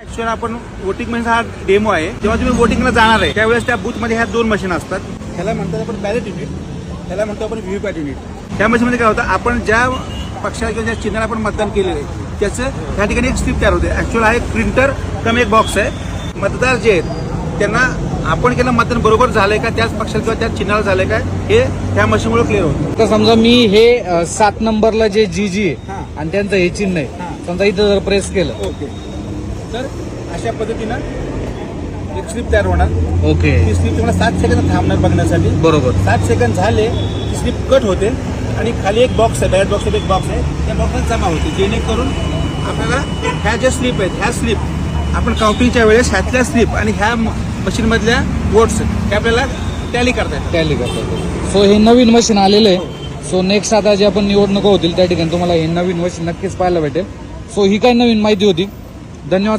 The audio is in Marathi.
ऍक्च्युअली आपण वोटिंग मशीन हा डेमो आहे. जेव्हा तुम्ही वोटिंगला जाणार आहे त्यावेळेस त्या बूथमध्ये ह्या 2 मशीन असतात. ह्याला म्हणतात आपण बॅलेट युनिट, ह्याला म्हणतो आपण व्हीव्हीपॅट युनिट. त्या मशीनमध्ये काय होतं, आपण ज्या पक्षाला किंवा ज्या चिन्हाला आपण मतदान केलेलं आहे त्याचं ह्या ठिकाणी एक स्लिप तयार होते. ऍक्च्युअल हा एक प्रिंटर कम एक बॉक्स आहे. मतदार जे आहेत त्यांना आपण केलं मतदान बरोबर झालंय का, त्याच पक्षाला किंवा त्याच चिन्हाला झालंय का, हे त्या मशीनमुळे क्लिअर होतं. तर समजा मी हे 7 नंबरला जे जी आहे आणि त्यांचं हे चिन्ह आहे, समजा इथं जर प्रेस केलं, ओके, तर अशा पद्धतीनं एक स्लिप तयार होणार. ओके, ती स्लिप तुम्हाला 7 सेकंद थांबणार बघण्यासाठी. बरोबर. 7 सेकंद झाले ती स्लिप कट होते आणि खाली एक बॉक्स आहे, बॅलेट बॉक्स एक बॉक्स आहे, त्या बॉक्सला जमा होते. जेणेकरून आपल्याला ह्या ज्या स्लिप आहेत ह्या स्लिप आपण काउंटिंगच्या वेळेस ह्यातल्या स्लिप आणि ह्या मशीनमधल्या वोट्स हे आपल्याला टॅली करतात. सो हे नवीन मशीन आलेलं आहे. सो नेक्स्ट आता जे आपण निवडणुका होतील त्या ठिकाणी तुम्हाला हे नवीन मशीन नक्कीच पाहायला भेटेल. सो ही काही नवीन माहिती होती. धन्यवाद.